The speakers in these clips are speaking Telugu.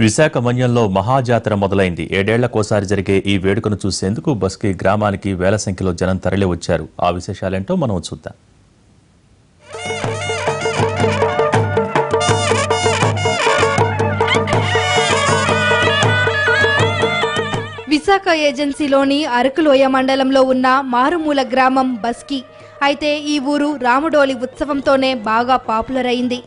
విశాఖ మన్యంలో మహాజాతర మొదలైంది. 7 ఏళ్లకోసారి జరిగే ఈ వేడుకను చూసేందుకు బస్కీ గ్రామానికి వేల సంఖ్యలో జనం తరలి వచ్చారు. ఆ విశేషాలేంటో మనం చూద్దాం. విశాఖ ఏజెన్సీలోని అరకులోయ మండలంలో ఉన్న మారుమూల గ్రామం బస్కీ. అయితే ఈ ఊరు రాముడోలి ఉత్సవంతోనే బాగా పాపులర్ అయింది.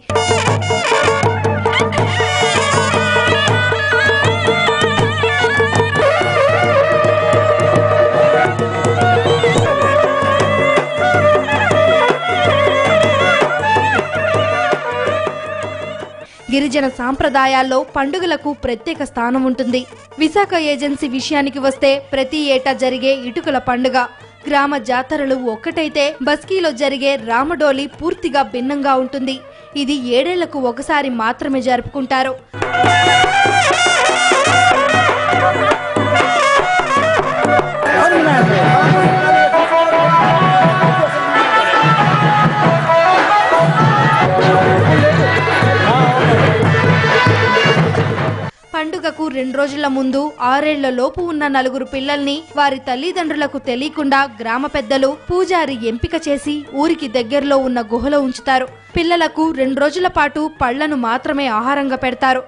గిరిజన సాంప్రదాయాల్లో పండుగలకు ప్రత్యేక స్థానం ఉంటుంది. విశాఖ ఏజెన్సీ విషయానికి వస్తే ప్రతి ఏటా జరిగే ఇటుకల పండుగ, గ్రామ జాతరలు ఒక్కటైతే బస్కీలో జరిగే రామడోలి పూర్తిగా భిన్నంగా ఉంటుంది. ఇది 7 ఏళ్లకు ఒకసారి మాత్రమే జరుపుకుంటారు. పండుగకు 2 రోజుల ముందు 6 ఏళ్ల లోపు ఉన్న 4 పిల్లల్ని వారి తల్లిదండ్రులకు తెలియకుండా గ్రామ పెద్దలు, పూజారి ఎంపిక చేసి ఊరికి దగ్గరలో ఉన్న గుహలో ఉంచుతారు. పిల్లలకు 2 రోజుల పాటు పళ్లను మాత్రమే ఆహారంగా పెడతారు.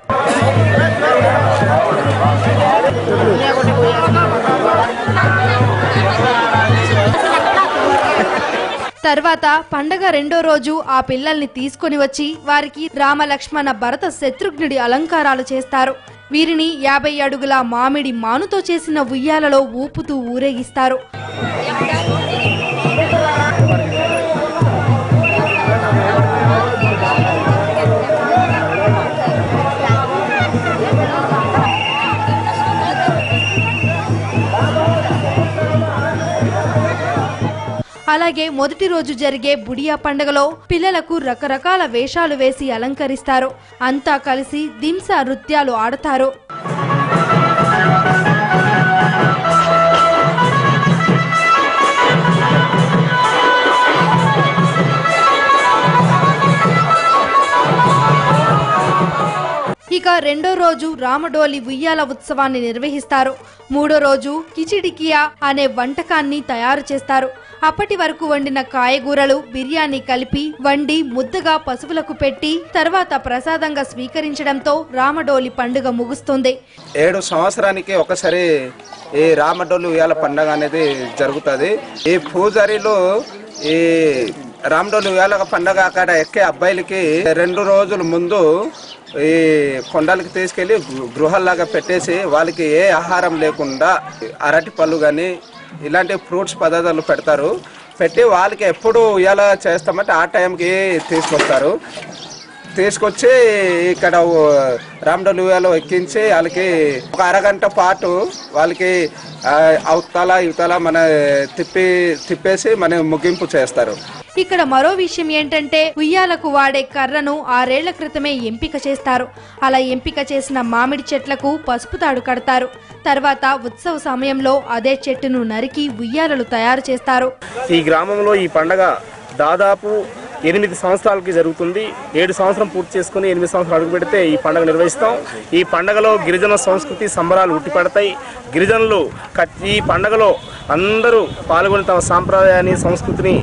తర్వాత పండగ 2వ రోజు ఆ పిల్లల్ని తీసుకొని వచ్చి వారికి రామ, లక్ష్మణ, భరత, శత్రుఘ్నుడి అలంకారాలు చేస్తారు. వీరిని 50 అడుగుల మామిడి మానుతో చేసిన ఉయ్యాలలో ఊపుతూ ఊరేగిస్తారు. అలాగే మొదటి రోజు జరిగే బుడియా పండుగలో పిల్లలకు రకరకాల వేషాలు వేసి అలంకరిస్తారు. అంతా కలిసి దింసా నృత్యాలు ఆడతారు. ఇక 2వ రోజు రామడోలి ఉయ్యాల ఉత్సవాన్ని నిర్వహిస్తారు. 3వ రోజు కిచిడికియా అనే వంటకాన్ని తయారు చేస్తారు. అప్పటి వరకు వండిన కాయగూరలు, బిర్యానీ కలిపి వండి ముద్దగా పశువులకు పెట్టి తర్వాత ప్రసాదంగా స్వీకరించడంతో రామడోలి పండుగ ముగుస్తుంది. 7 సంవత్సరానికి ఒకసారి ఈ రామడోలి ఉయ్యాల పండుగ అనేది జరుగుతుంది. ఈ పూజారిలో ఈ రామడోలి ఉయ్యాల పండుగ అక్కడ ఎక్కే అబ్బాయిలకి 2 రోజుల ముందు ఈ కొండలకి తీసుకెళ్లి గృహాల్లాగా పెట్టేసి వాళ్ళకి ఏ ఆహారం లేకుండా అరటి పళ్ళు కానీ ఇలాంటి ఫ్రూట్స్ పదార్థాలు పెడతారు. పెట్టి వాళ్ళకి ఎప్పుడు ఉయ్యాల చేస్తామంటే ఆ టైంకి తీసుకొస్తారు. తీసుకొచ్చి ఇక్కడ రామడోలి ఉయ్యాల ఎక్కించి వాళ్ళకి ఒక అరగంట పాటు వాళ్ళకి అవతల ఇవతల మన తిప్పేసి మన ముగింపు చేస్తారు. ఇక్కడ మరో విషయం ఏంటంటే ఉయ్యాలకు వాడే కర్రను 6 ఏళ్ల క్రితమే ఎంపిక చేస్తారు. అలా ఎంపిక చేసిన మామిడి చెట్లకు పసుపు తాడు కడతారు. తర్వాత ఉత్సవ సమయంలో అదే చెట్టును నరికి ఉయ్యాలలు తయారు చేస్తారు. ఈ గ్రామంలో ఈ పండగ దాదాపు 8 సంవత్సరాలకి జరుగుతుంది. 7 సంవత్సరం పూర్తి చేసుకుని 8 సంవత్సరాలు అడుగు పెడితే ఈ పండుగ నిర్వహిస్తాం. ఈ పండుగలో గిరిజన సంస్కృతి సంబరాలు ఉట్టిపడతాయి. గిరిజనులు ఈ పండుగలో అందరూ పాల్గొని తమ సాంప్రదాయాన్ని, సంస్కృతిని,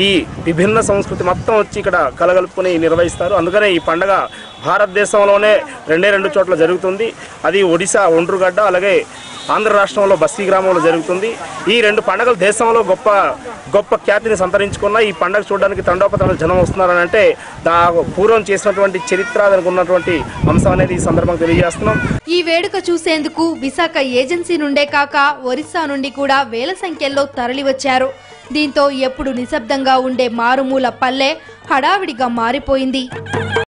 ఈ విభిన్న సంస్కృతి మొత్తం వచ్చి ఇక్కడ కలగలుపుకొని నిర్వహిస్తారు. అందుకనే ఈ పండుగ భారతదేశంలోనే 2 చోట్ల జరుగుతుంది. అది ఒడిశా ఒండ్రుగడ్డ, అలాగే ఆంధ్ర రాష్ట్రంలో బస్కీ గ్రామంలో జరుగుతుంది. ఈ 2 పండుగలు దేశంలో గొప్ప ఖ్యాతిని సంతరించుకున్న ఈ పండుగ చూడడానికి తండోపతండ జనం వస్తున్నారని అంటే పూర్వం చేసినటువంటి చరిత్ర దానికి ఉన్నటువంటి అంశం అనేది ఈ సందర్భంగా తెలియజేస్తున్నాం. ఈ వేడుక చూసేందుకు విశాఖ ఏజెన్సీ నుండే కాక ఒరిస్సా నుండి కూడా వేల సంఖ్యలో తరలి వచ్చారు. దీంతో ఎప్పుడు నిశ్శబ్దంగా ఉండే మారుమూల పల్లె హడావిడిగా మారిపోయింది.